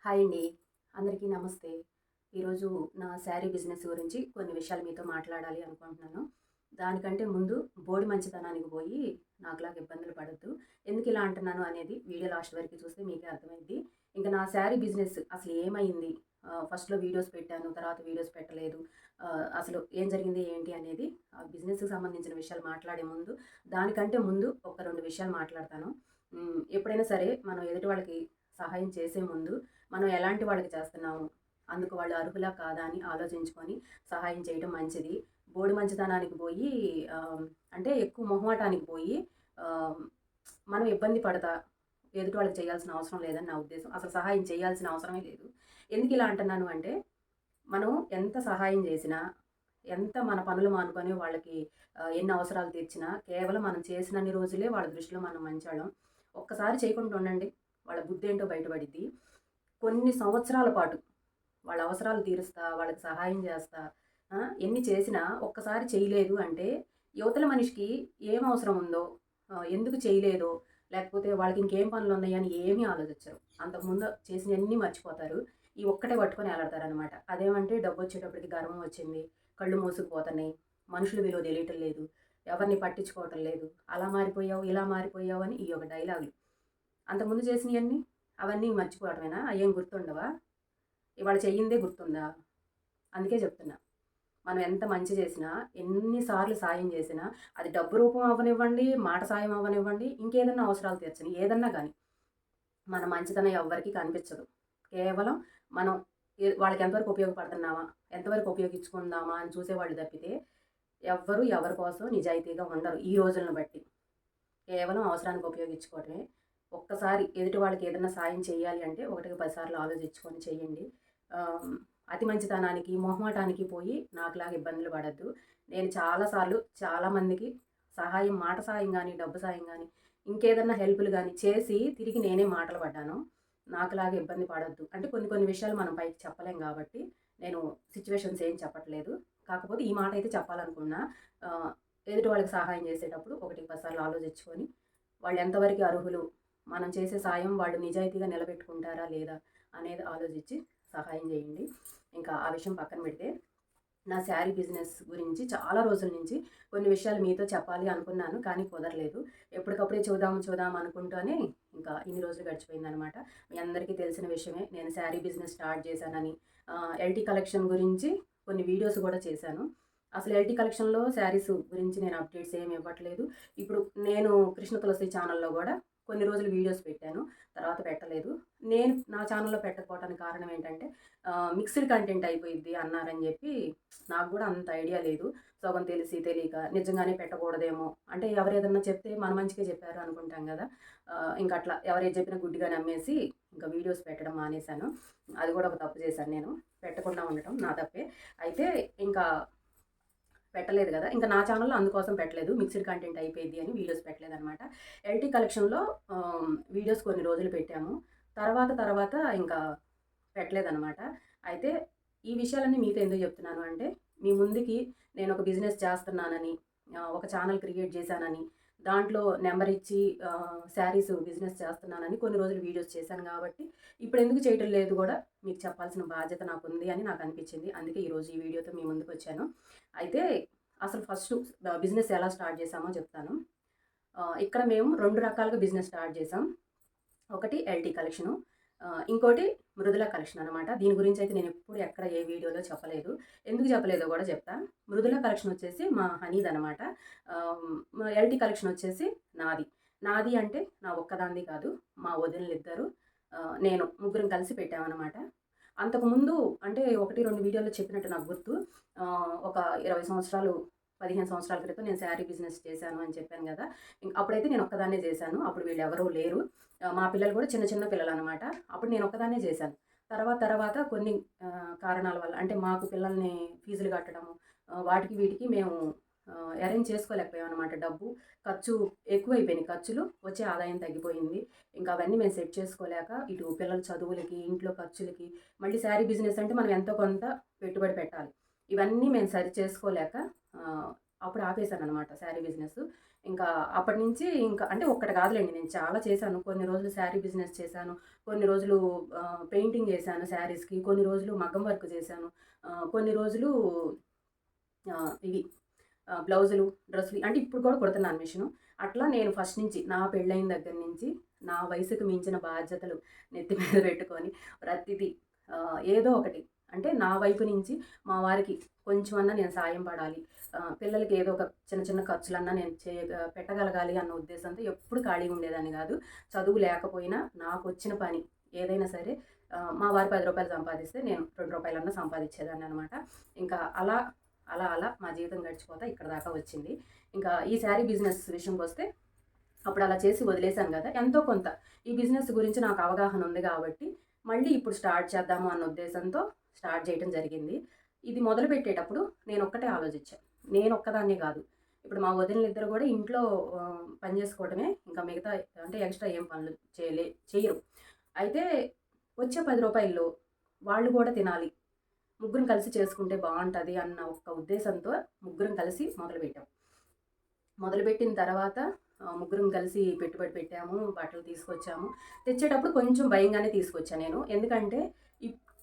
Hi అండి. అందరికీ నమస్తే. ఈరోజు నా శారీ బిజినెస్ గురించి కొన్ని విషయాలు మీతో మాట్లాడాలి అనుకుంటున్నాను. దానికంటే ముందు బోడి మంచితనానికి పోయి నాకులాగా ఇబ్బందులు పడొద్దు. ఎందుకు ఇలా అంటున్నాను అనేది వీడియో లాస్ట్ వరకు చూస్తే మీకే అర్థమైద్ది. ఇంక నా శారీ బిజినెస్ అసలు ఏమైంది? ఫస్ట్‌లో వీడియోస్ పెట్టాను. తర్వాత వీడియోస్ పెట్టలేదు. అసలు ఏం జరిగింది ఏంటి అనేది బిజినెస్‌కి సంబంధించిన విషయాలు మాట్లాడే ముందు దానికంటే ముందు ఒక 2 విషయాలు మాట్లాడతాను. ఎప్పుడైనా సరే మనం ఎదుటి వాళ్ళకి సహాయం చేసే ముందు మనం ఎలాంటి వాళ్ళకి చేస్తున్నాము? అందుకు వాళ్ళు అర్హులా కాదా అని ఆలోచించుకొని సహాయం చేయడం మంచిది. బోడి మంచితనానికి పోయి అంటే ఎక్కువ మొహమాటానికి పోయి ఆహ్, మనం ఇబ్బంది పడతా ఎదుటి వాళ్ళకి చేయాల్సిన అవసరం లేదని నా ఉద్దేశం. అసలు సహాయం చేయాల్సిన అవసరమే లేదు. ఎందుకు ఇలా అంటున్నాను అంటే, మనం ఎంత సహాయం చేసినా, ఎంత మన పనులు మానుకొని వాళ్ళకి ఎన్ని అవసరాలు తీర్చినా, కేవలం మనం చేసినన్ని రోజులే వాళ్ళ దృష్టిలో మనం మంచోళ్ళం. ఒక్కసారి చేయకుండా ఉండండి. వాళ్ళ బుద్ధేంటో బయటపడిద్ది. కొన్ని సంవత్సరాల పాటు వాళ్ళ అవసరాలు తీరుస్తా, వాళ్ళకి సహాయం చేస్తా, ఎన్ని చేసినా ఒక్కసారి చేయలేదు అంటే, యువతల మనిషికి ఏం అవసరం ఉందో, ఎందుకు చేయలేదో, లేకపోతే వాళ్ళకి ఇంకేం పనులున్నాయని ఏమీ ఆలోచించరు. అంతకుముందు చేసినయన్నీ మర్చిపోతారు. ఈ ఒక్కటే పట్టుకొని ఎలాడతారనమాట. అదేమంటే డబ్బొచ్చేటప్పటికి గర్వం వచ్చింది, కళ్ళు మూసుకుపోతున్నాయి, మనుషుల విలువ తెలియటం లేదు, ఎవరిని పట్టించుకోవటం లేదు, అలా మారిపోయావు, ఇలా మారిపోయావు అని ఈ ఒక డైలాగులు. అంతకుముందు చేసినయన్నీ అవన్నీ మర్చిపోవడమేనా? అయ్యేం గుర్తుండవా? ఇవాళ చెయ్యిందే గుర్తుందా? అందుకే చెప్తున్నా. మనం ఎంత మంచి చేసినా, ఎన్ని సార్లు సాయం చేసినా, అది డబ్బు రూపం అవ్వనివ్వండి, మాట సాయం అవ్వనివ్వండి, ఇంకేదన్నా అవసరాలు తీర్చని ఏదన్నా గాని, మన మంచితనం ఎవ్వరికీ కనిపించదు. కేవలం మనం వాళ్ళకి ఎంతవరకు ఉపయోగపడుతున్నామా, ఎంతవరకు ఉపయోగించుకుందామా అని చూసేవాళ్ళు తప్పితే, ఎవ్వరు ఎవరి కోసం నిజాయితీగా ఉండరు ఈ రోజులను బట్టి. కేవలం అవసరానికి ఉపయోగించుకోవడమే. ఒక్కసారి ఎదుటి వాళ్ళకి ఏదన్నా సాయం చేయాలి అంటే ఒకటికి 10 సార్లు ఆలోచించుకొని చేయండి. ఆహ్, అతి మంచితనానికి, మొహమాటానికి పోయి నాకులాగా ఇబ్బందులు పడొద్దు. నేను చాలా సార్లు చాలామందికి సహాయం, మాట సాయం గానీ, డబ్బు సాయం గానీ, ఇంకేదన్నా హెల్ప్‌లు గానీ చేసి తిరిగి నేనే మాటలు పడ్డాను. నాకులాగా ఇబ్బంది పడొద్దు. అంటే కొన్ని కొన్ని విషయాలు మనం పైకి చెప్పలేం గాబట్టి నేను సిట్యుయేషన్స్ ఏం చెప్పట్లేదు. కాకపోతే ఈ మాట అయితే చెప్పాలనుకున్నా. ఆహ్, ఎదుటి వాళ్ళకి సహాయం చేసేటప్పుడు ఒకటికి 10 సార్లు ఆలోచించుకొని వాళ్ళు ఎంతవరకు అర్హులు, మనం చేసే సాయం వాళ్ళు నిజాయితీగా నిలబెట్టుకుంటారా లేదా అనేది ఆలోచించి సహాయం చేయండి. ఇంకా ఆ విషయం పక్కన పెడితే, నా శారీ బిజినెస్ గురించి చాలా రోజుల నుంచి కొన్ని విషయాలు మీతో చెప్పాలి అనుకున్నాను. కానీ కుదరలేదు. ఎప్పటికప్పుడే చూద్దాం చూద్దాం అనుకుంటూనే ఇంకా ఇన్ని రోజులు గడిచిపోయిందనమాట. మీ అందరికీ తెలిసిన విషయమే. నేను శారీ బిజినెస్ స్టార్ట్ చేశానని, ఎల్టీ కలెక్షన్ గురించి కొన్ని వీడియోస్ కూడా చేశాను. అసలు ఎల్టీ కలెక్షన్‌లో శారీస్ గురించి నేను అప్డేట్స్ ఏమి ఇవ్వట్లేదు. ఇప్పుడు నేను కృష్ణ తులసి ఛానెల్‌లో గూడా కొన్ని రోజులు వీడియోస్ పెట్టాను. తర్వాత పెట్టలేదు. నేను నా ఛానెల్‌లో పెట్టకపోవటానికి కారణం ఏంటంటే, మిక్స్డ్ కంటెంట్ అయిపోయిద్ది అన్నారని జెప్పి, నాకు గూడా అంత ఐడియా లేదు. సగం తెలిసి తెలియక నిజంగానే పెట్టకూడదేమో, అంటే ఎవరేదన్నా చెప్తే మన మంచికే చెప్పారు అనుకుంటాం గదా! ఇంకట్లా ఎవరేది చెప్పినా గుడ్డిగా నమ్మేసి ఇంకా వీడియోస్ పెట్టడం మానేశాను. అది గూడా ఒక తప్పు చేశాను నేను. పెట్టకుండా ఉండటం నా తప్పే. అయితే ఇంకా పెట్టలేదు గదా! ఇంక నా ఛానెల్‌లో అందుకోసం పెట్టలేదు. మిక్స్డ్ కంటెంట్ అయిపోయిద్ది అని వీడియోస్ పెట్టలేదనమాట. ఎల్టీ కలెక్షన్‌లో వీడియోస్ కొన్ని రోజులు పెట్టాము. తర్వాత ఇంకా పెట్టలేదనమాట. అయితే ఈ విషయాలన్నీ మీతో ఎందుకు చెప్తున్నాను అంటే, మీ ముందుకి నేనొక బిజినెస్ చేస్తున్నానని, ఒక ఛానెల్ క్రియేట్ చేశానని, దాంట్లో నంబర్ ఇచ్చి శారీస్ బిజినెస్ చేస్తున్నానని కొన్ని రోజులు వీడియోస్ చేశాను గాబట్టి, ఇప్పుడెందుకు చేయటం లేదు గూడా మీకు చెప్పాల్సిన బాధ్యత నాకుంది అని నాకనిపిచ్చింది. అందుకే ఈరోజు ఈ వీడియోతో మీ ముందుకొచ్చాను. అయితే అసలు ఫస్టు బిజినెస్ ఎలా స్టార్ట్ చేశామో చెప్తాను. ఇక్కడ మేము 2 రకాలుగా బిజినెస్ స్టార్ట్ చేశాం. ఒకటి ఎల్టీ కలెక్షను. ఇంకోటి మృదుల కలెక్షన్ అనమాట. దీని గురించయితే నేనెప్పుడు ఎక్కడ ఏ వీడియోలో చెప్పలేదు. ఎందుకు చెప్పలేదో గూడా చెప్తా. మృదుల కలెక్షన్ వచ్చేసి మా హనీదనమాట. ఎల్టీ కలెక్షన్ వచ్చేసి నాది. నాది అంటే నా ఒక్కదానిది కాదు. మా వదినలిద్దరు, నేను ముగ్గురం కలిసి పెట్టామనమాట. అంతకుముందు అంటే 1, 2 వీడియోలో చెప్పినట్టు నాకు గుర్తు. ఒక 20 సంవత్సరాలు, 15 సంవత్సరాల క్రితం నేను శారీ బిజినెస్ చేశాను అని చెప్పాను గదా! అప్పుడైతే నేను ఒక్కదాన్నే చేశాను. అప్పుడు వీళ్ళెవరూ లేరు. మా పిల్లలు గూడా చిన్న చిన్న పిల్లలనమాట. అప్పుడు నేను ఒక్కదాన్నే చేశాను. తర్వాత కొన్ని కారణాల వల్ల అంటే మాకు పిల్లల్ని ఫీజులు కట్టడము, వాటికి వీటికి మేము అరేంజ్ చేసుకోలేకపోయామనమాట. డబ్బు ఖర్చు ఎక్కువైపోయినాయి ఖర్చులు. వచ్చే ఆదాయం తగ్గిపోయింది. ఇంకా అవన్నీ మేము సెట్ చేసుకోలేక ఇటు పిల్లల చదువులకి, ఇంట్లో ఖర్చులకి, మళ్ళీ శారీ బిజినెస్ అంటే మనం ఎంతో కొంత పెట్టుబడి పెట్టాలి. ఇవన్నీ మేము సరి చేసుకోలేక అప్పుడు ఆపేసాననమాట శారీ బిజినెస్. ఇంకా అప్పటి నుంచి ఇంకా అంటే ఒక్కటి కాదులేండి, నేను చాలా చేశాను. కొన్ని రోజులు శారీ బిజినెస్ చేశాను. కొన్ని రోజులు పెయింటింగ్ ఏశాను శారీస్‌కి. కొన్ని రోజులు మగ్గం వర్క్ చేశాను. కొన్ని రోజులు ఇవి బ్లౌజులు, డ్రెస్సులు అంటే ఇప్పుడు కూడా కుడుతున్నాను మిషను. అట్లా నేను ఫస్ట్ నుంచి నా పెళ్ళైన దగ్గర నుంచి నా వయసుకు మించిన బాధ్యతలు నెత్తి మీద పెట్టుకొని ప్రతిదీ ఏదో ఒకటి అంటే నా వైపు నుంచి మా వారికి కొంచెమన్నా నేను సాయం పడాలి. పిల్లలకి ఏదో ఒక చిన్న చిన్న ఖర్చులన్నా నేను పెట్టగలగాలి అన్న ఉద్దేశంతో ఎప్పుడు ఖాళీగా ఉండేదాన్ని కాదు. చదువు లేకపోయినా నాకొచ్చిన పని ఏదైనా సరే మా వారు రూ. 10 సంపాదిస్తే నేను రూ. 2 సంపాదించేదాన్ని అనమాట. ఇంకా అలా అలా అలా మా జీవితం గడిచిపోతా ఇక్కడ దాకా వచ్చింది. ఇంకా ఈ శారీ బిజినెస్ విషయంకొస్తే అప్పుడు అలా చేసి వదిలేసాను కదా! ఎంతో కొంత ఈ బిజినెస్ గురించి నాకు అవగాహన ఉంది కాబట్టి మళ్ళీ ఇప్పుడు స్టార్ట్ చేద్దాము అన్న ఉద్దేశంతో స్టార్ట్ చేయడం జరిగింది. ఇది మొదలుపెట్టేటప్పుడు నేనొక్కటే ఆలోచించా. నేనొక్కదాన్నే కాదు. ఇప్పుడు మా వదినలిద్దరు కూడా ఇంట్లో పని చేసుకోవడమే. ఇంకా మిగతా అంటే ఎక్స్‌ట్రా ఏం పనులు చెయ్యరు. అయితే వచ్చే రూ. 10లో వాళ్ళు కూడా తినాలి. ముగ్గురం కలిసి చేసుకుంటే బావుంటది అన్న ఒక్క ఉద్దేశంతో ముగ్గురం కలిసి మొదలుపెట్టాం. మొదలుపెట్టిన తర్వాత ముగ్గురం కలిసి పెట్టుబడి పెట్టాము. బట్టలు తీసుకొచ్చాము. తెచ్చేటప్పుడు కొంచెం భయంగానే తీసుకొచ్చా నేను. ఎందుకంటే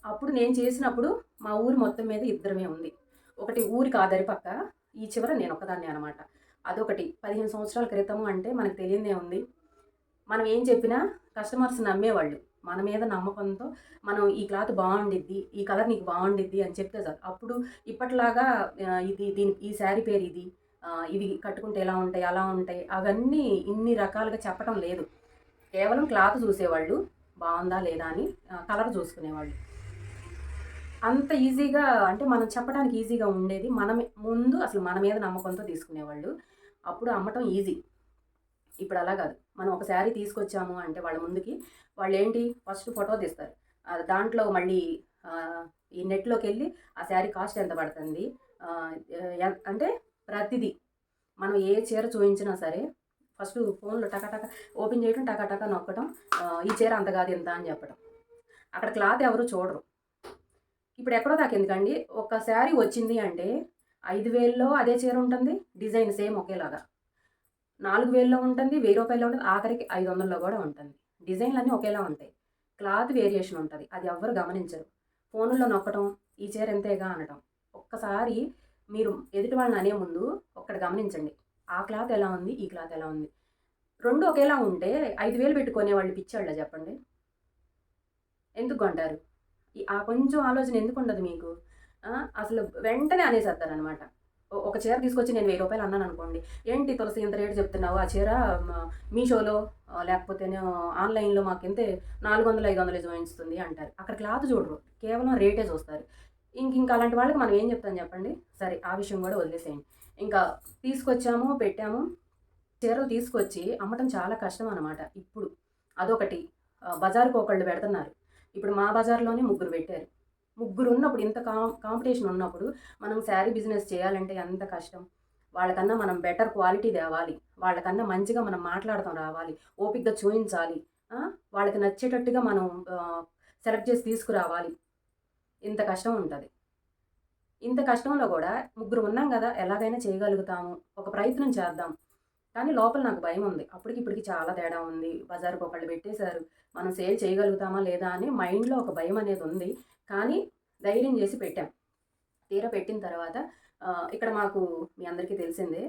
అప్పుడు నేను చేసినప్పుడు మా ఊరు మొత్తం మీద ఇద్దరమే ఉంది. ఒకటి ఊరికి ఆదరి పక్క, ఈ చివర నేనొక్కదాన్నే అనమాట. అదొకటి. 15 సంవత్సరాల క్రితం అంటే మనకు తెలియనిదే ఉంది. మనం ఏం చెప్పినా కస్టమర్స్ నమ్మేవాళ్ళు. మన మీద నమ్మకంతో మనం ఈ క్లాత్ బావుండిద్ది, ఈ కలర్ నీకు బావుండిద్ది అని చెప్తే చాలు. అప్పుడు ఇప్పటిలాగా ఈ శారీ పేరు ఇది, ఇవి కట్టుకుంటే ఎలా ఉంటాయి, అలా ఉంటాయి, అవన్నీ ఇన్ని రకాలుగా చెప్పటం లేదు. కేవలం క్లాత్ చూసేవాళ్ళు. బావుందా లేదా అని కలర్ చూసుకునేవాళ్ళు. అంత ఈజీగా అంటే మనం చెప్పడానికి ఈజీగా ఉండేది. ముందు అసలు మన మీద నమ్మకంతో తీసుకునేవాళ్ళు. అప్పుడు అమ్మటం ఈజీ. ఇప్పుడు అలా కాదు. మనం ఒక శారీ తీసుకొచ్చాము అంటే వాళ్ళ ముందుకి వాళ్ళేంటి ఫస్ట్ ఫోటో తీస్తారు. దాంట్లో మళ్ళీ ఈ నెట్‌లోకెళ్ళి ఆ శారీ కాస్ట్ ఎంత పడుతుంది, అంటే ప్రతిదీ మనం ఏ చీర చూయించినా సరే ఫస్ట్ ఫోన్‌లో టక ఓపెన్ చేయటం, టక నొక్కటం, ఈ చీర అంత కాదు ఇంత అని చెప్పడం. అక్కడ క్లాత్ ఎవరు చూడరు. ఇప్పుడు ఎక్కడో దాకా ఎందుకండి, ఒక శారీ వచ్చింది అంటే 5,000లో అదే చీర ఉంటుంది. డిజైన్ సేమ్ ఒకేలాగా. 4,000లో ఉంటుంది, రూ. 1,000లో ఉంటుంది, ఆఖరికి 500లో కూడా ఉంటుంది. డిజైన్‌లన్నీ ఒకేలా ఉంటాయి. క్లాత్ వేరియేషన్ ఉంటది. అది ఎవ్వరు గమనించరు. ఫోనుల్లో నొక్కటం, ఈ చీర ఇంతేగా అనటం. ఒక్కసారి మీరు ఎదుటి వాళ్ళని అనే ముందు ఒక్కటి గమనించండి. ఆ క్లాత్ ఎలా ఉంది, ఈ క్లాత్ ఎలా ఉంది. 2 ఒకేలా ఉంటే 5,000 పెట్టి కొనేవాళ్ళు పిచ్చోళ్ళా చెప్పండి? ఎందుకు కొంటారు? ఆ కొంచెం ఆలోచన ఎందుకుండదు మీకు? అసలు వెంటనే అనేసేత్తారనమాట. ఒక చీర తీసుకొచ్చి నేను రూ. 1000 అన్నాననుకోండి, "ఏంటి తులసి ఇంత రేటు చెప్తున్నావు? ఆ చీర మీషోలో లేకపోతేనేమో ఆన్‌లైన్‌లో మాకింతే 400, 500 చూయించుతుంది" అంటారు. అక్కడ క్లాత్ చూడరు. కేవలం రేటే చూస్తారు. ఇంక అలాంటి వాళ్ళకి మనం ఏం చెప్తాం చెప్పండి? సరే, ఆ విషయం కూడా వదిలేసేయండి. ఇంకా తీసుకొచ్చాము, పెట్టాము. చీరలు తీసుకొచ్చి అమ్మటం చాలా కష్టం అనమాట ఇప్పుడు. అదొకటి. బజారుకి ఒకళ్ళు పెడుతున్నారు. ఇప్పుడు మా బజార్‌లోనే ముగ్గురు పెట్టారు. ముగ్గురున్నప్పుడు ఇంత కాంపిటీషన్ ఉన్నప్పుడు మనం శారీ బిజినెస్ చేయాలంటే ఎంత కష్టం. వాళ్ళకన్నా మనం బెటర్ క్వాలిటీ తేవాలి. వాళ్ళకన్నా మంచిగా మనం మాట్లాడటం రావాలి. ఓపికగా చూయించాలి. వాళ్ళకి నచ్చేటట్టుగా మనం సెలెక్ట్ చేసి తీసుకురావాలి. ఇంత కష్టం ఉంటది. ఇంత కష్టంలో కూడా ముగ్గురు ఉన్నాం గదా! ఎలాగైనా చేయగలుగుతాము. ఒక ప్రయత్నం చేద్దాం. కానీ లోపల నాకు భయముంది. అప్పటికి ఇప్పటికి చాలా తేడా ఉంది. బజారుకి ఒకళ్ళు పెట్టేశారు. మనం సేల్ చేయగలుగుతామా లేదా అని మైండ్‌లో ఒక భయమనేది ఉంది. కానీ ధైర్యం చేసి పెట్టాం. తీరా పెట్టిన తర్వాత ఇక్కడ మాకు మీ అందరికీ తెలిసిందే.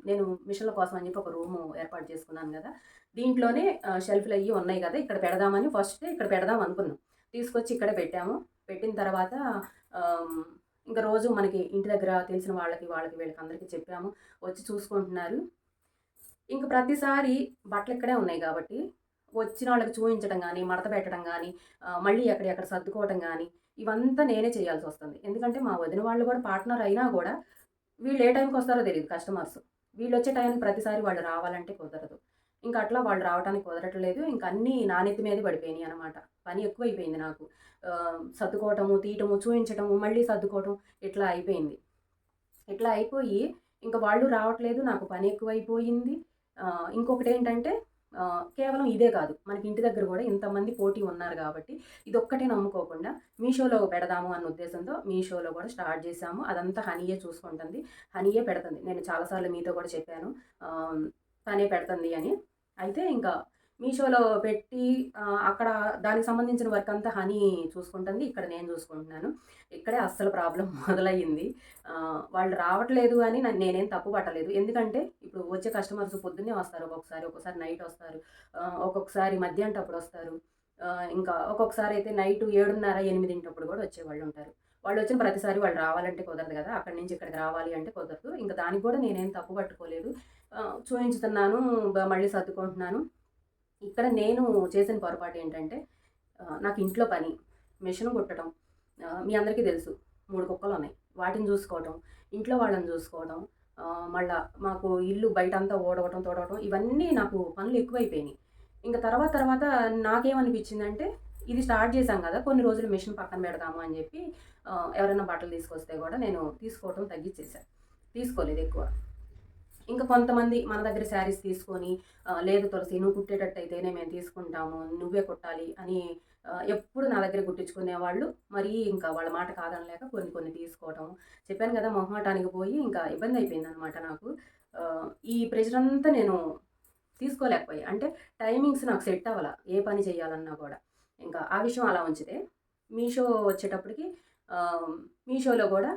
నేను మిషన్ల కోసం అని చెప్పి ఒక రూము ఏర్పాటు చేసుకున్నాను గదా! దీంట్లోనే షెల్ఫ్‌లయ్యి ఉన్నాయి గదా! ఇక్కడ పెడదామని ఫస్టే ఇక్కడ పెడదాం అనుకున్నాం. తీసుకొచ్చి ఇక్కడే పెట్టాము. పెట్టిన తర్వాత ఆహ్, ఇంక రోజు మనకి ఇంటి దగ్గర తెలిసిన వాళ్ళకి వీళ్ళకి అందరికీ చెప్పాము. వచ్చి చూసుకుంటున్నారు. ఇంక ప్రతిసారి బట్టలిక్కడే ఉన్నాయి గాబట్టి, వచ్చినోళ్ళకి చూయించడం గానీ, మడత పెట్టడం గానీ, మళ్ళీ ఎక్కడియక్కడ సర్దుకోవటం గానీ, ఇవంతా నేనే చేయాల్సొస్తుంది. ఎందుకంటే, మా వదిన వాళ్ళు గూడా పార్ట్‌నర్ అయినా గూడా, వీళ్ళు ఏ టైంకొస్తారో తెలీదు కస్టమర్స్. వీళ్ళొచ్చే టయానికి ప్రతిసారి వాళ్ళు రావాలంటే కుదరదు. ఇంక అట్లా వాళ్ళు రావటానికి కుదరట్లేదు. ఇంక అన్నీ నా నెత్తి మీదే పడిపోయినియనమాట. పని ఎక్కువైపోయింది నాకు. సర్దుకోవటము, తీయటము, చూయించటము, మళ్ళీ సర్దుకోవటం ఇట్లా అయిపోయింది. ఇట్లా అయిపోయి ఇంక వాళ్ళు రావట్లేదు. నాకు పని ఎక్కువైపోయింది. ఇంకొకటేంటంటే కేవలం ఇదే కాదు, మనకి ఇంటి దగ్గర కూడా ఇంతమంది పోటీ ఉన్నారు కాబట్టి ఇదొక్కటే నమ్ముకోకుండా మీషోలో పెడదాము అన్న ఉద్దేశంతో మీషోలో కూడా స్టార్ట్ చేశాము. అదంతా హనీయే చూసుకుంటుంది, హనీయే పెడుతుంది. నేను చాలాసార్లు మీతో కూడా చెప్పాను తనే పెడుతుంది అని. అయితే ఇంకా మీషోలో పెట్టి అక్కడ దానికి సంబంధించిన వర్క్ అంతా హనీ చూసుకుంటుంది. ఇక్కడ నేను చూసుకుంటున్నాను. ఇక్కడే అస్సలు ప్రాబ్లమ్ మొదలయ్యింది. వాళ్ళు రావట్లేదు అని నేనేం తప్పు పట్టలేదు. ఎందుకంటే ఇప్పుడు వచ్చే కస్టమర్స్ పొద్దున్నే వస్తారు, ఒక్కొక్కసారి నైట్ వస్తారు, ఒక్కొక్కసారి మధ్యాహ్నటప్పుడు వస్తారు. ఇంకా ఒక్కొక్కసారి అయితే నైట్ 7:30, 8 కూడా వచ్చేవాళ్ళుంటారు. వాళ్ళు వచ్చిన ప్రతిసారి వాళ్ళు రావాలంటే కుదరదు కదా! అక్కడి నుంచి ఇక్కడికి రావాలి అంటే కుదరదు. ఇంక దానికి కూడా నేనేం తప్పు పట్టుకోలేదు. చూయించుతున్నాను, మళ్ళీ సర్దుకుంటున్నాను. ఇక్కడ నేను చేసిన పొరపాటు ఏంటంటే, నాకు ఇంట్లో పని, మిషన్ కుట్టడం, మీ అందరికీ తెలుసు 3 కుక్కలున్నాయి. వాటిని చూసుకోవటం, ఇంట్లో వాళ్ళని చూసుకోవడం, మళ్ళా మాకు ఇల్లు బయటంతా ఊడవటం, తుడవటం, ఇవన్నీ నాకు పనులు ఎక్కువైపోయినాయి. ఇంక తర్వాత నాకేమనిపించిందంటే, ఇది స్టార్ట్ చేశాం కదా! కొన్ని రోజులు మిషన్ పక్కన పెడదాము అని చెప్పి ఎవరైనా బట్టలు తీసుకొస్తే కూడా నేను తీసుకోవటం తగ్గిచ్చేసా. తీసుకోలేదు ఎక్కువ. ఇంకా కొంతమంది మన దగ్గర శారీస్ తీసుకొని లేదు తులసి నువ్వు కుట్టేటట్టయితేనే మేము తీసుకుంటాము, నువ్వే కుట్టాలి అని ఎప్పుడు నా దగ్గర కుట్టించుకునేవాళ్ళు. మరీ ఇంకా వాళ్ళ మాట కాదనలేక కొన్ని తీసుకోవటం. చెప్పాను కదా, మొహమాటానికి పోయి ఇంకా ఇబ్బంది అయిపోయిందనమాట నాకు. ఈ ప్రెషర్ అంతా నేను తీసుకోలేకపోయా. అంటే టైమింగ్స్ నాకు సెట్ అవ్వలా, ఏ పని చేయాలన్నా కూడా. ఇంకా ఆ విషయం అలా ఉంచితే, మీషో వచ్చేటప్పటికి మీషోలో కూడా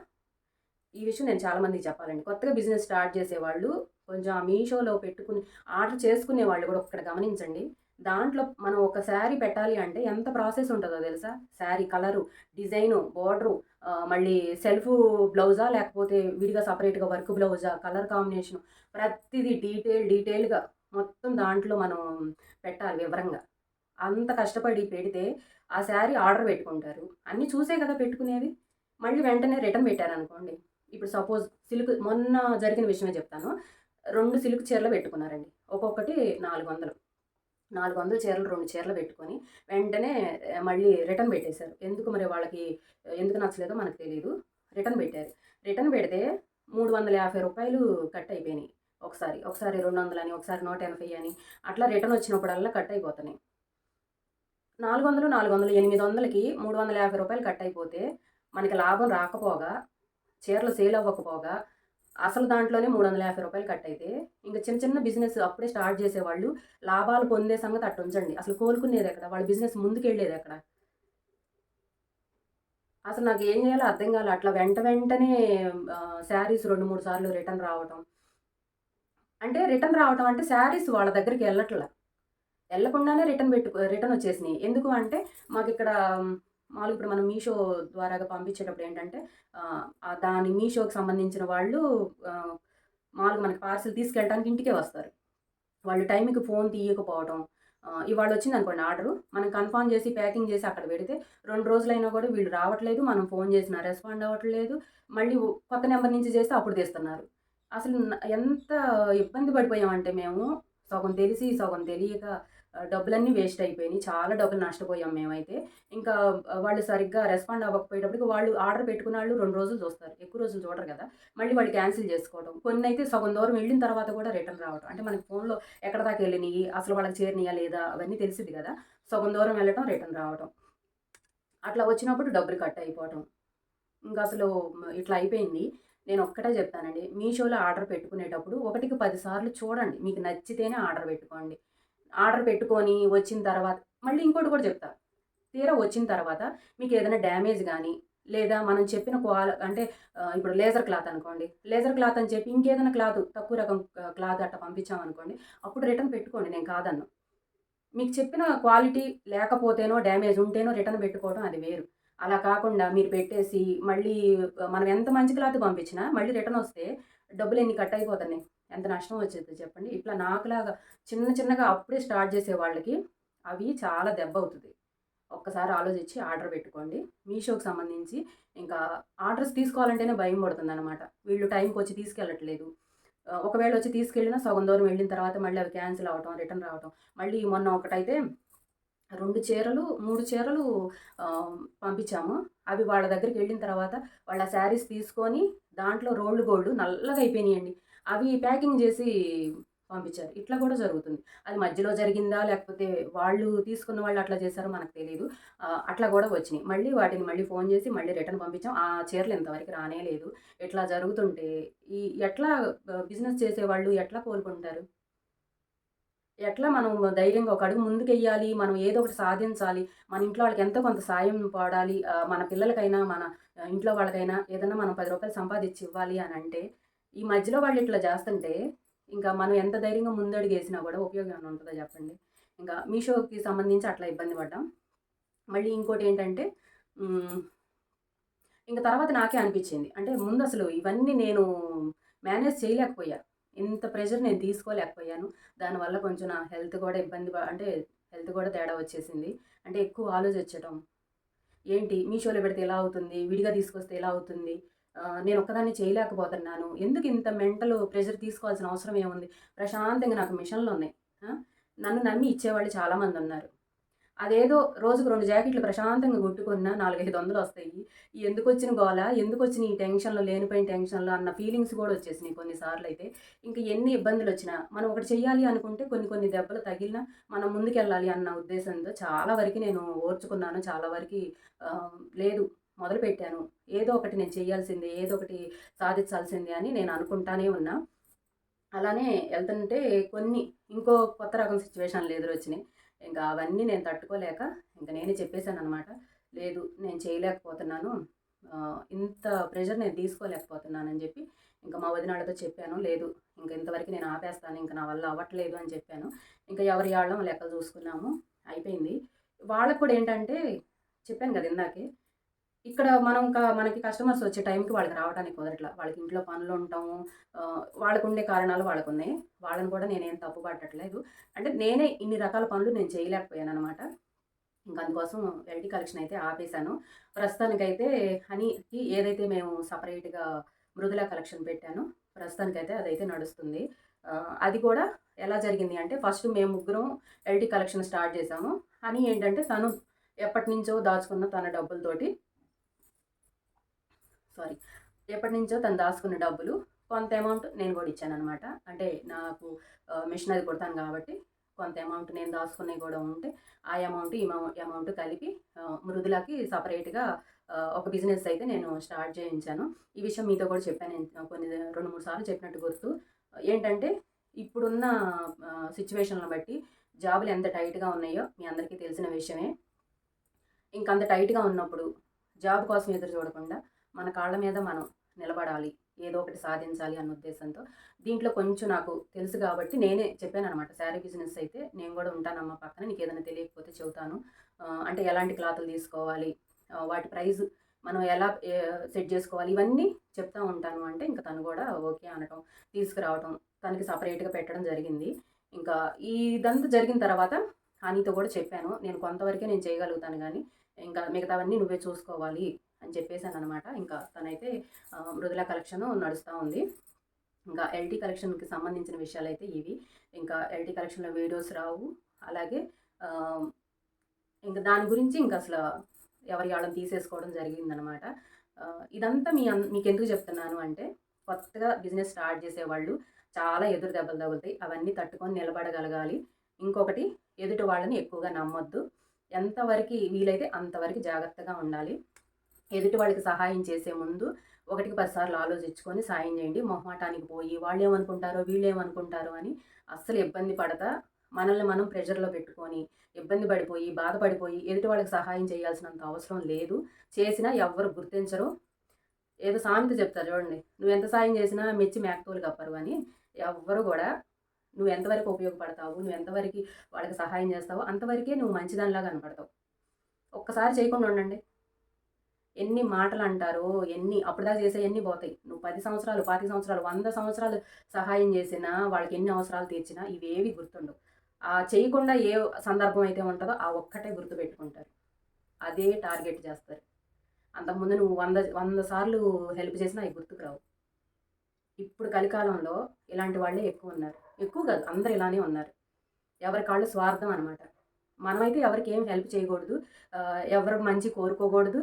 ఈ విషయం నేను చాలామందికి చెప్పాలండి. కొత్తగా బిజినెస్ స్టార్ట్ చేసేవాళ్ళు కొంచెం ఆ మీషోలో పెట్టుకుని ఆర్డర్ చేసుకునే వాళ్ళు కూడా ఒక్కడ గమనించండి. దాంట్లో మనం ఒక శారీ పెట్టాలి అంటే ఎంత ప్రాసెస్ ఉంటుందో తెలుసా? శారీ కలరు, డిజైను, బోర్డరు, మళ్ళీ సెల్ఫ్ బ్లౌజా లేకపోతే విడిగా సపరేట్‌గా వర్క్ బ్లౌజా, కలర్ కాంబినేషను, ప్రతిదీ డీటెయిల్‌గా మొత్తం దాంట్లో మనం పెట్టాలి వివరంగా. అంత కష్టపడి పెడితే ఆ శారీ ఆర్డర్ పెట్టుకుంటారు. అన్నీ చూసే కదా పెట్టుకునేది. మళ్ళీ వెంటనే రిటర్న్ పెట్టారనుకోండి. ఇప్పుడు సపోజ్ సిల్క్ మొన్న జరిగిన విషయమే చెప్తాను. 2 సిల్క్ చీరలు పెట్టుకున్నారండి. ఒక్కొక్కటి 400. 400 చీరలు 2 చీరలు పెట్టుకొని వెంటనే మళ్ళీ రిటర్న్ పెట్టేశారు. ఎందుకు మరి వాళ్ళకి ఎందుకు నచ్చలేదో మనకు తెలీదు. రిటర్న్ పెట్టారు. రిటర్న్ పెడితే రూ. 350 కట్ అయిపోయినాయి. ఒకసారి 200 అని, ఒకసారి 180 అని అట్లా రిటర్న్ వచ్చినప్పుడల్లా కట్ అయిపోతున్నాయి. 400, 800కి రూ. 350 కట్ అయిపోతే మనకి లాభం రాకపోగా, చీరలు సేల్ అవ్వకపోగా, అసలు దాంట్లోనే రూ. 350 కట్ అయితే, ఇంక చిన్న బిజినెస్ అప్పుడే స్టార్ట్ చేసేవాళ్ళు లాభాలు పొందే సంగతి అట్టుంచండి. అసలు కోలుకునేదెక్కడ? వాళ్ళ బిజినెస్ ముందుకెళ్ళేదెక్కడ? అసలు నాకేం చేయాలో అర్థం కాలే. అట్లా వెంటనే శారీస్ 2, 3 సార్లు రిటర్న్ రావటం. అంటే రిటర్న్ రావటం అంటే శారీస్ వాళ్ళ దగ్గరికి ఎళ్ళకుండానే రిటర్న్ వచ్చేసినాయి. ఎందుకు అంటే మాకిక్కడ మాములుగా ఇప్పుడు మనం మీషో ద్వారాగా పంపించేటప్పుడు ఏంటంటే దాని మీషోకి సంబంధించిన వాళ్ళు మాములుగా మనకి పార్సెల్ తీసుకెళ్ళడానికి ఇంటికే వస్తారు. వాళ్ళు టైంకి ఫోన్ తీయకపోవటం. ఇవాళ వచ్చిందనుకోండి ఆర్డరు, మనం కన్ఫర్మ్ చేసి ప్యాకింగ్ చేసి అక్కడ పెడితే 2 రోజులైనా కూడా వీళ్ళు రావట్లేదు. మనం ఫోన్ చేసినా రెస్పాండ్ అవ్వట్లేదు. మళ్ళీ కొత్త నెంబర్ నుంచి చేస్తే అప్పుడు తీస్తున్నారు. అసలు ఎంత ఇబ్బంది పడిపోయామంటే మేము, సగం తెలిసి సగం తెలియక డబ్బులన్నీ వేస్ట్ అయిపోయినాయి. చాలా డబ్బులు నష్టపోయాం మేమైతే. ఇంకా వాళ్ళు సరిగ్గా రెస్పాండ్ అవ్వకపోయేటప్పటికి వాళ్ళు ఆర్డర్ పెట్టుకున్నాళ్ళు 2 రోజులు చూస్తారు. ఎక్కువ రోజులు చూడరు కదా! మళ్ళీ వాళ్ళు క్యాన్సిల్ చేసుకోవడం. కొన్నైతే సగం దూరం వెళ్ళిన తర్వాత కూడా రిటర్న్ రావడం. అంటే మనకి ఫోన్‌లో ఎక్కడి దాకా వెళ్ళినియి, అసలు వాళ్ళకి చేరినియా లేదా అవన్నీ తెలిసిద్ది కదా! సగం దూరం వెళ్ళటం, రిటర్న్ రావటం. అట్లా వచ్చినప్పుడు డబ్బులు కట్ అయిపోవటం. ఇంకసలు ఇట్లా అయిపోయింది. నేనొక్కటే చెప్తానండి. మీషోలో ఆర్డర్ పెట్టుకునేటప్పుడు ఒకటికి 10 సార్లు చూడండి. మీకు నచ్చితేనే ఆర్డర్ పెట్టుకోండి. ఆర్డర్ పెట్టుకొని వచ్చిన తర్వాత మళ్ళీ ఇంకోటి కూడా చెప్తా. తీరా వచ్చిన తర్వాత మీకేదైనా డ్యామేజ్ గానీ, లేదా మనం చెప్పిన అంటే ఇప్పుడు లేజర్ క్లాత్ అనుకోండి. లేజర్ క్లాత్ అని చెప్పి ఇంకేదైనా తక్కువ రకం క్లాత్ అట్లా పంపించామనుకోండి. అప్పుడు రిటర్న్ పెట్టుకోండి, నేను కాదనను. మీకు చెప్పిన క్వాలిటీ లేకపోతేనో, డ్యామేజ్ ఉంటేనో రిటర్న్ పెట్టుకోవడం అది వేరు. అలా కాకుండా మీరు పెట్టేసి మళ్ళీ మనం ఎంత మంచి క్లాత్ పంపించినా మళ్ళీ రిటర్న్ వస్తే డబ్బులెన్ని కట్ అయిపోతున్నాయి. ఎంత నష్టం వచ్చేద్దో చెప్పండి. ఇట్లా నాకులాగా చిన్నగా అప్పుడే స్టార్ట్ చేసే వాళ్ళకి అవి చాలా దెబ్బవుతది. ఒక్కసారి ఆలోచించి ఆర్డర్ పెట్టుకోండి. మీషోకి సంబంధించి ఇంకా ఆర్డర్స్ తీసుకోవాలంటేనే భయం పడుతుందనమాట. వీళ్ళు టైంకొచ్చి తీసుకెళ్ళట్లేదు. ఒకవేళ వచ్చి తీసుకెళ్ళినా సగం దూరం వెళ్ళిన తర్వాత మళ్ళీ అవి క్యాన్సిల్ అవ్వటం, రిటర్న్ రావటం. మళ్ళీ మొన్న ఒకటైతే 2 చీరలు, 3 చీరలు పంపించాము. అవి వాళ్ళ దగ్గరికెళ్ళిన తర్వాత వాళ్ళ శారీస్ తీసుకొని దాంట్లో రోల్డ్ గోల్డ్ నల్లగా అయిపోయినాయండి. అవి ప్యాకింగ్ చేసి పంపించారు. ఇట్లా కూడా జరుగుతుంది. అది మధ్యలో జరిగిందా? లేకపోతే వాళ్ళు తీసుకున్న వాళ్ళు అట్లా చేశారో మనకు తెలీదు. అట్లా గూడా వచ్చినియి. మళ్ళీ వాటిని మళ్ళీ ఫోను జేసి మళ్ళీ రిటర్న్ పంపించాం. ఆ చీరలు ఇంతవరకు రానే లేదు. ఇట్లా జరుగుతుంటే ఈ ఎట్లా బిజినెస్ చేసేవాళ్ళు ఎట్లా కోలుకుంటారు? ఎట్లా మనం ధైర్యంగా ఒక అడుగు ముందుకెయ్యాలి. మనం ఏదో ఒకటి సాధించాలి. మన ఇంట్లో వాళ్ళకి ఎంతో కొంత సాయం పడాలి. మన పిల్లలకైనా, మన ఇంట్లో వాళ్ళకైనా ఏదన్నా మనం రూ. 10 సంపాదిచ్చి ఇవ్వాలి అనంటే, ఈ మధ్యలో వాళ్ళు ఇట్లా జేస్తుంటే, ఇంకా మనం ఎంత ధైర్యంగా ముందడుగేసినా గూడా ఉపయోగం ఏమన్నా ఉంటదా జెప్పండి? ఇంకా మీషోకి సంబంధించి అట్లా ఇబ్బంది పడ్డాం. మళ్ళీ ఇంకోటేంటంటే హ్మ్. ఇంక తర్వాత నాకే అనిపిచ్చింది. అంటే ముందసలు ఇవన్నీ నేను మేనేజ్ చేయలేకపోయా. ఇంత ప్రెషర్ నేను తీసుకోలేకపోయాను. దానివల్ల కొంచెం నా హెల్త్ గూడా ఇబ్బంది అంటే హెల్త్ గూడా తేడా వచ్చేసింది. అంటే ఎక్కువ ఆలోచించటం. ఏంటి మీషోలో పెడితే ఎలా అవుతుంది? విడిగా తీసుకొస్తే ఎలా అవుతుంది? నేనొక్కదాన్ని చేయలేకపోతున్నాను. ఎందుకు ఇంత మెంటల్ ప్రెషర్ తీసుకోవాల్సిన అవసరం ఏముంది? ప్రశాంతంగా నాకు మిషన్‌లున్నాయి. ఆ! నన్ను నమ్మి ఇచ్చేవాళ్ళు చాలామందున్నారు. అదేదో రోజుకు 2 జాకెట్లు ప్రశాంతంగా కుట్టుకున్నా 4, 500 ఒస్తాయి. ఎందుకొచ్చిన గోల, ఎందుకొచ్చిన ఈ టెన్షన్‌లు, లేనిపోయిన టెన్షన్‌లు అన్న ఫీలింగ్స్ గూడా ఒచ్చేసినాయి కొన్ని సార్లయితే. ఇంక ఎన్ని ఇబ్బందులొచ్చినా, మనం ఒకటి చెయ్యాలి అనుకుంటే కొన్ని కొన్ని దెబ్బలు తగిలినా మనం ముందుకెళ్ళాలి అన్న ఉద్దేశంతో చాలా వరకి నేను ఓర్చుకున్నాను. చాలా వరకి లేదు మొదలుపెట్టాను. ఏదో ఒకటి నేను చెయ్యాల్సిందే, ఏదో ఒకటి సాధించాల్సిందే అని నేను అనుకుంటానే ఉన్నా. అలానే ఎళ్తుంటే కొన్ని ఇంకో కొత్త రకం సిచ్యువేషన్‌లు ఎదురొచ్చినియి. ఇంకా అవన్నీ నేను తట్టుకోలేక ఇంక నేనే చెప్పేసాననమాట. లేదు నేను చేయలేకపోతున్నాను. ఇంత ప్రెషర్ నేను తీసుకోలేకపోతున్నానని జెప్పి ఇంక మా వదినాళ్ళతో చెప్పాను. లేదు ఇంక ఇంతవరకు నేను ఆపేస్తాను. ఇంక నా వల్ల అవ్వట్లేదు అని చెప్పాను. ఇంక ఎవరి యాళ్ళం లెక్కలు చూసుకున్నాము. అయిపోయింది. వాళ్ళకి కూడా ఏంటంటే చెప్పాను గదా! ఇందాకే ఇక్కడ మనం మనకి కస్టమర్స్ వచ్చే టైంకి వాళ్ళకి రావడానికి కుదరట్ల. వాళ్ళకి ఇంట్లో పనులుంటాము. వాళ్ళకుండే కారణాలు వాళ్ళకున్నాయి. వాళ్ళని కూడా నేనేం తప్పు పట్టట్లేదు. అంటే నేనే ఇన్ని రకాల పనులు నేను చేయలేకపోయాననమాట. ఇంక అందుకోసం ఎల్టీ కలెక్షన్ అయితే ఆపేశాను. ప్రస్తుతానికైతే హనీకి ఏదైతే మేము సెపరేట్‌గా మృదుల కలెక్షన్ పెట్టానో ప్రస్తుతానికైతే అదైతే నడుస్తుంది. అది కూడా ఎలా జరిగింది అంటే ఫస్ట్ మేము ముగ్గురం ఎల్టీ కలెక్షన్ స్టార్ట్ చేశాము. హనీ ఏంటంటే తను ఎప్పటినుంచో దాచుకున్న తన డబ్బులతోటి సారీ. ఎప్పటినుంచో తను దాసుకున్న డబ్బులు కొంత అమౌంట్ నేను గూడా ఇచ్చాననమాట. అంటే నాకు మిషన్ అది కుడతాను గాబట్టి కొంత అమౌంట్ నేను దాసుకున్నయి గూడా ఉంటే, ఆ అమౌంట్, ఈ అమౌంట్ కలిపి మృదులకి సెపరేట్‌గా ఒక బిజినెస్ అయితే నేను స్టార్ట్ చేయించాను. ఈ విషయం మీతో కూడా చెప్పాను. నేను కొన్ని 2, 3 సార్లు చెప్పినట్టు గుర్తు. ఏంటంటే ఇప్పుడున్న సిట్యుయేషన్‌లను బట్టి జాబులు ఎంత టైట్‌గా ఉన్నాయో మీ అందరికీ తెలిసిన విషయమే. ఇంకంత టైట్‌గా ఉన్నప్పుడు జాబ్ కోసం ఎదురు చూడకుండా మన కాళ్ళ మీద మనం నిలబడాలి. ఏదో ఒకటి సాధించాలి అన్న ఉద్దేశంతో దీంట్లో కొంచెం నాకు తెలుసు కాబట్టి నేనే చెప్పాననమాట. శారీ బిజినెస్ అయితే నేను గూడా ఉంటానమ్మా పక్కన. నీకేదైనా తెలియకపోతే చెబుతాను. అంటే ఎలాంటి క్లాతులు తీసుకోవాలి, వాటి ప్రైస్ మనం ఎలా సెట్ జేసుకోవాలి ఇవన్నీ చెప్తా ఉంటాను అంటే ఇంక తను గూడా ఓకే అనటం, తీసుకురావటం, తనకి సెపరేట్‌గా పెట్టడం జరిగింది. ఇంకా ఇదంతా జరిగిన తర్వాత హనీతో గూడా చెప్పాను. నేను కొంతవరకే నేను చేయగలుగుతాను గానీ ఇంకా మిగతావన్నీ నువ్వే చూసుకోవాలి అని చెప్పేసాననమాట. ఇంకా తనైతే మృదుల కలెక్షను నడుస్తా ఉంది. ఇంకా ఎల్టీ కలెక్షన్‌కి సంబంధించిన విషయాలైతే ఇవి. ఇంకా ఎల్టీ కలెక్షన్‌లో వీడియోస్ రావు. అలాగే ఆహ్, ఇంక దాని గురించి ఇంకసల ఎవరి ఆళ్ళని తీసేసుకోవడం జరిగిందనమాట. ఇదంతా మీకెందుకు చెప్తున్నాను అంటే, కొత్తగా బిజినెస్ స్టార్ట్ చేసేవాళ్ళు చాలా ఎదురు దెబ్బలు తగులుతాయి. అవన్నీ తట్టుకొని నిలబడగలగాలి. ఇంకొకటి ఎదుటి వాళ్ళని ఎక్కువగా నమ్మొద్దు. ఎంతవరకి వీలైతే అంతవరకు జాగ్రత్తగా ఉండాలి. ఎదుటి వాళ్ళకి సహాయం చేసే ముందు ఒకటికి 10 సార్లు ఆలోచించుకొని సాయం చేయండి. మొహమాటానికి పోయి వాళ్ళేమనుకుంటారో, వీళ్ళేమనుకుంటారో అని అస్సలు ఇబ్బంది పడతా మనల్ని మనం ప్రెషర్‌లో పెట్టుకొని, ఇబ్బంది పడిపోయి, బాధపడిపోయి ఎదుటి వాళ్ళకి సహాయం చేయాల్సినంత అవసరం లేదు. చేసినా ఎవ్వరు గుర్తించరు. ఏదో సామెత చెప్తారు చూడండి. "నువ్వెంత సాయం చేసినా మెచ్చి మేకతోలు కప్పరు" అని. ఎవ్వరు గూడా నువ్వెంతవరకు ఉపయోగపడతావు, నువ్వెంతవరకి వాళ్ళకి సహాయం చేస్తావో అంతవరకే నువ్వు మంచిదానిలా కనపడతావు. ఒక్కసారి చేయకుండా ఉండండి. ఎన్ని మాటలంటారో, అప్పటిదాకా చేసేయన్నీ పోతాయి. నువ్వు 10 సంవత్సరాలు, 25 సంవత్సరాలు, 100 సంవత్సరాలు సహాయం చేసినా, వాళ్ళకి ఎన్ని అవసరాలు తీర్చినా ఇవేవి గుర్తుండవు. చేయకుండా ఏ సందర్భం అయితే ఉంటదో ఆ ఒక్కటే గుర్తుపెట్టుకుంటారు. అదే టార్గెట్ చేస్తారు. అంతకుముందు నువ్వు 100 సార్లు హెల్ప్ చేసినా అయి గుర్తుకు రావు. ఇప్పుడు కలికాలంలో ఇలాంటి వాళ్ళే ఎక్కువున్నారు. ఎక్కువ కాదు అందరూ ఇలానే ఉన్నారు. ఎవరికాళ్ళు స్వార్థం అనమాట. మనమైతే ఎవరికీ ఏం హెల్ప్ చేయకూడదు. ఎవరి మంచి కోరుకోకూడదు.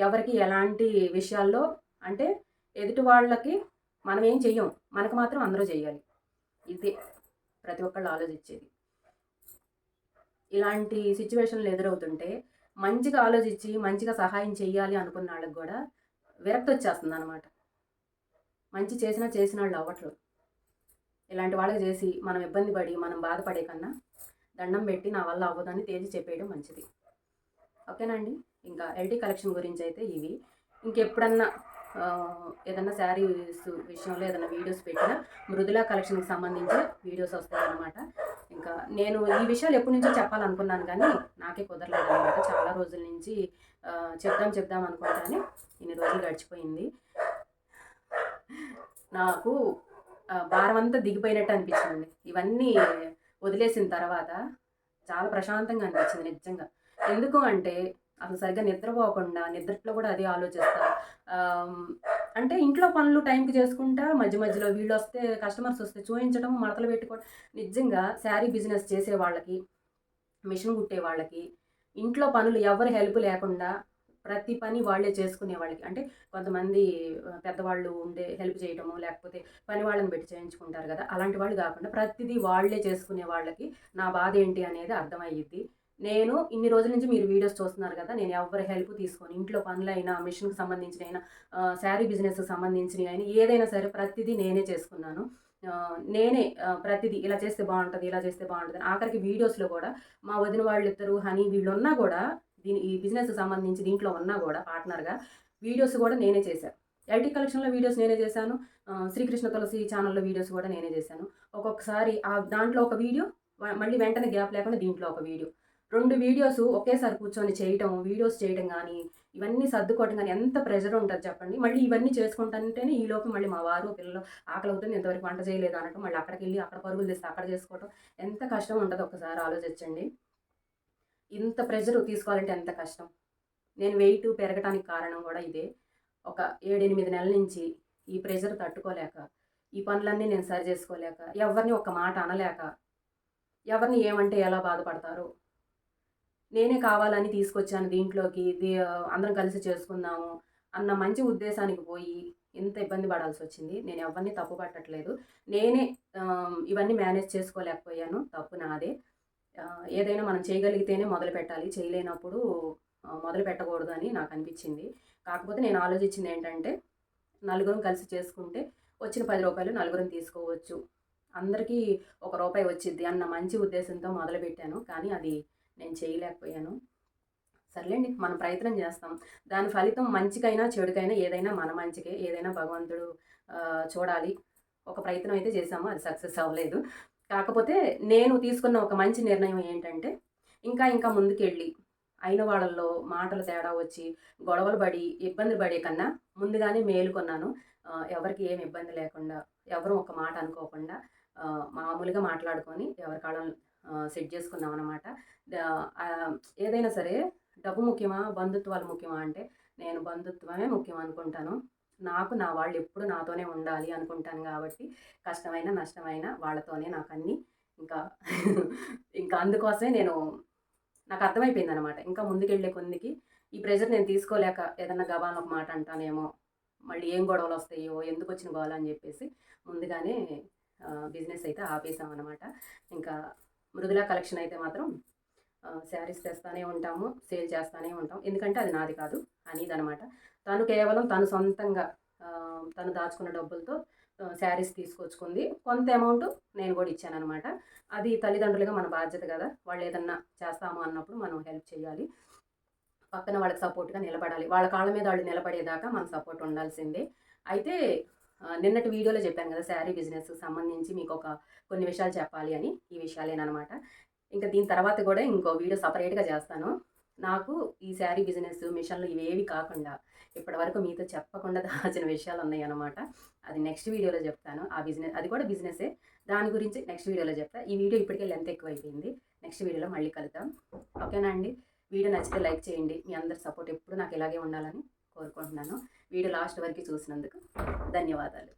ఎవరికీ ఎలాంటి విషయాల్లో అంటే ఎదుటి వాళ్ళకి మనమేం చెయ్యం. మనకు మాత్రం అందరూ చెయ్యాలి. ఇదే. ప్రతి ఒక్కళ్ళు ఆలోచించేది. ఇలాంటి సిచ్యువేషన్లు ఎదురవుతుంటే మంచిగా ఆలోచించి మంచిగా సహాయం చేయాలి అనుకున్న వాళ్ళకి కూడా విరక్తి వచ్చేస్తుంది అనమాట. మంచి చేసిన వాళ్ళు అవ్వట్లేదు. ఇలాంటి వాళ్ళకి చేసి మనం ఇబ్బంది పడి మనం బాధపడే కన్నా దండం పెట్టి నా వల్ల అవ్వదని తేల్చి చెప్పేయడం మంచిది. ఓకేనా అండి. ఇంకా ఎల్టీ కలెక్షన్ గురించి అయితే ఇవి. ఇంకెప్పుడన్నా ఏదన్నా శారీస్ విషయంలో ఏదైనా వీడియోస్ పెట్టినా మృదులా కలెక్షన్కి సంబంధించి వీడియోస్ వస్తాయన్నమాట. ఇంకా నేను ఈ విషయాలు ఎప్పటి నుంచో చెప్పాలనుకున్నాను కానీ నాకే కుదరలేదన్నమాట. చాలా రోజుల నుంచి చెప్దాం అనుకుంటానే ఇన్ని రోజులు గడిచిపోయింది. నాకు భారం అంతా దిగిపోయినట్టు అనిపించింది. ఇవన్నీ వదిలేసిన తర్వాత చాలా ప్రశాంతంగా అనిపించింది నిజంగా. ఎందుకు అంటే అసలు సరిగ్గా నిద్రపోకుండా నిద్రలో కూడా అదే ఆలోచిస్తా. అంటే ఇంట్లో పనులు టైంకి చేసుకుంటా మధ్య మధ్యలో వీళ్ళు వస్తే కస్టమర్స్ వస్తే చూయించడం, మడతలు పెట్టుకోవడం. నిజంగా శారీ బిజినెస్ చేసే వాళ్ళకి, మిషన్ కుట్టే వాళ్ళకి, ఇంట్లో పనులు ఎవరి హెల్ప్ లేకుండా ప్రతి పని వాళ్ళే చేసుకునే వాళ్ళకి, అంటే కొంతమంది పెద్దవాళ్ళు ఉండే హెల్ప్ చేయటము, లేకపోతే పని వాళ్ళని పెట్టి చేయించుకుంటారు కదా, అలాంటి వాళ్ళు కాకుండా ప్రతిదీ వాళ్ళే చేసుకునే వాళ్ళకి నా బాధ ఏంటి అనేది అర్థమయ్యిద్ది. నేను ఇన్ని రోజుల నుంచి మీరు వీడియోస్ చూస్తున్నారు కదా, నేను ఎవరి హెల్ప్ తీసుకొని ఇంట్లో పనులైనా, మిషన్కి సంబంధించినైనా, శారీ బిజినెస్కి సంబంధించినవి అయినా ఏదైనా సరే ప్రతిదీ నేనే చేసుకున్నాను. నేనే ప్రతిదీ ఇలా చేస్తే బాగుంటుంది, ఇలా చేస్తే బాగుంటుంది. ఆఖరికి వీడియోస్లో కూడా మా వదిన వాళ్ళిద్దరు హనీ వీళ్ళు ఉన్నా కూడా ఈ బిజినెస్కి సంబంధించి దీంట్లో ఉన్నా కూడా పార్ట్నర్గా వీడియోస్ కూడా నేనే చేశాను. ఎల్టీ కలెక్షన్లో వీడియోస్ నేనే చేశాను. శ్రీకృష్ణ తులసి ఛానల్లో వీడియోస్ కూడా నేనే చేశాను. ఒక్కొక్కసారి దాంట్లో ఒక వీడియో మళ్ళీ వెంటనే గ్యాప్ లేకుండా దీంట్లో ఒక వీడియో, 2 వీడియోస్ ఒకేసారి కూర్చొని చేయటం, వీడియోస్ చేయడం కానీ ఇవన్నీ సర్దుకోవటం కానీ ఎంత ప్రెషర్ ఉంటుంది చెప్పండి. మళ్ళీ ఇవన్నీ చేసుకుంటుంటేనే ఈలోపు మళ్ళీ మా వారు పిల్లలు ఆకలి అవుతుంది, ఇంతవరకు వంట చేయలేదు అనటం, మళ్ళీ అక్కడికి వెళ్ళి అక్కడ పరుగులు తెస్తే అక్కడ చేసుకోవటం ఎంత కష్టం ఉంటుందో ఒకసారి ఆలోచించండి. ఇంత ప్రెషర్ తీసుకోవాలంటే ఎంత కష్టం. నేను వెయిట్ పెరగటానికి కారణం కూడా ఇదే. ఒక 7-8 నెలల నుంచి ఈ ప్రెషర్ తట్టుకోలేక, ఈ పనులన్నీ నేను సరి చేసుకోలేక, ఎవరిని ఒక మాట అనలేక, ఎవరిని ఏమంటే ఎలా బాధపడతారో, నేనే కావాలని తీసుకొచ్చాను దీంట్లోకి, అందరం కలిసి చేసుకుందాము అన్న మంచి ఉద్దేశానికి పోయి ఇంత ఇబ్బంది పడాల్సి వచ్చింది. నేను ఎవరిని తప్పు పట్టట్లేదు. నేనే ఇవన్నీ మేనేజ్ చేసుకోలేకపోయాను. తప్పు నాదే. ఏదైనా మనం చేయగలిగితేనే మొదలు పెట్టాలి, చేయలేనప్పుడు మొదలు పెట్టకూడదు అని నాకు అనిపించింది. కాకపోతే నేను ఆలోచించింది ఏంటంటే, నలుగురం కలిసి చేసుకుంటే వచ్చిన 10 రూపాయలు నలుగురం తీసుకోవచ్చు, అందరికీ ₹1 వచ్చిద్ది అన్న మంచి ఉద్దేశంతో మొదలుపెట్టాను. కానీ అది నేను చేయలేకపోయాను. సర్లేండి, మనం ప్రయత్నం చేస్తాం. దాని ఫలితం మంచికైనా చెడుకైనా ఏదైనా మన మంచికే, ఏదైనా భగవంతుడు చూడాలి. ఒక ప్రయత్నం అయితే చేశాము, అది సక్సెస్ అవ్వలేదు. కాకపోతే నేను తీసుకున్న ఒక మంచి నిర్ణయం ఏంటంటే, ఇంకా ముందుకెళ్ళి అయిన వాళ్ళల్లో మాటలు తేడా వచ్చి గొడవలు పడి ఇబ్బందులు పడే కన్నా ముందుగానే మేలుకొన్నాను. ఎవరికి ఏమి ఇబ్బంది లేకుండా, ఎవరు ఒక మాట అనుకోకుండా మామూలుగా మాట్లాడుకొని ఎవరి కాళ్ళని సెట్ చేసుకున్నాం అనమాట. ఏదైనా సరే డబ్బు ముఖ్యమా, బంధుత్వాలు ముఖ్యమా అంటే నేను బంధుత్వమే ముఖ్యం అనుకుంటాను. నాకు నా వాళ్ళు ఎప్పుడు నాతోనే ఉండాలి అనుకుంటాను కాబట్టి కష్టమైన నష్టమైన వాళ్ళతోనే నాకు అన్నీ. ఇంకా అందుకోసమే నాకు అర్థమైపోయింది అనమాట. ఇంకా ముందుకెళ్ళే కొద్దికి ఈ ప్రెజర్ నేను తీసుకోలేక ఏదన్నా గబాన్ ఒక మాట అంటానేమో, మళ్ళీ ఏం గొడవలు వస్తాయో, ఎందుకు వచ్చిన గోల అని చెప్పేసి ముందుగానే బిజినెస్ అయితే ఆపేసామన్నమాట. ఇంకా మృదులా కలెక్షన్ అయితే మాత్రం శారీస్ తెస్తానే ఉంటాము, సేల్ చేస్తూనే ఉంటాం. ఎందుకంటే అది నాది కాదు, అనేదనమాట. తను కేవలం తను సొంతంగా తను దాచుకున్న డబ్బులతో శారీస్ తీసుకొచ్చుకుంది. కొంత అమౌంట్ నేను కూడా ఇచ్చాననమాట. అది తల్లిదండ్రులుగా మన బాధ్యత కదా, వాళ్ళు ఏదన్నా చేస్తాము అన్నప్పుడు మనం హెల్ప్ చేయాలి, పక్కన వాళ్ళకి సపోర్ట్గా నిలబడాలి. వాళ్ళ కాళ్ళ మీద వాళ్ళు నిలబడేదాకా మన సపోర్ట్ ఉండాల్సిందే. అయితే నిన్నటి వీడియోలో చెప్పాను కదా, శారీ బిజినెస్ సంబంధించి మీకు కొన్ని విషయాలు చెప్పాలి అని. ఈ విషయాలేనమాట. ఇంకా దీని తర్వాత కూడా ఇంకో వీడియో సపరేట్గా చేస్తాను. నాకు ఈ శారీ బిజినెస్ మిషన్లు ఇవేవి కాకుండా ఇప్పటివరకు మీతో చెప్పకుండా దాచిన విషయాలు ఉన్నాయి అన్నమాట. అది నెక్స్ట్ వీడియోలో చెప్తాను. ఆ బిజినెస్, అది కూడా బిజినెసే, దాని గురించి నెక్స్ట్ వీడియోలో చెప్తాను. ఈ వీడియో ఇప్పటికే లెంత్ ఎక్కువైపోయింది. నెక్స్ట్ వీడియోలో మళ్ళీ కలుద్దాం. ఓకేనా అండి. వీడియో నచ్చితే లైక్ చేయండి. మీ అందరి సపోర్ట్ ఎప్పుడు నాకు ఇలాగే ఉండాలని కోరుకుంటున్నాను. వీడియో లాస్ట్ వరకు చూసినందుకు ధన్యవాదాలు.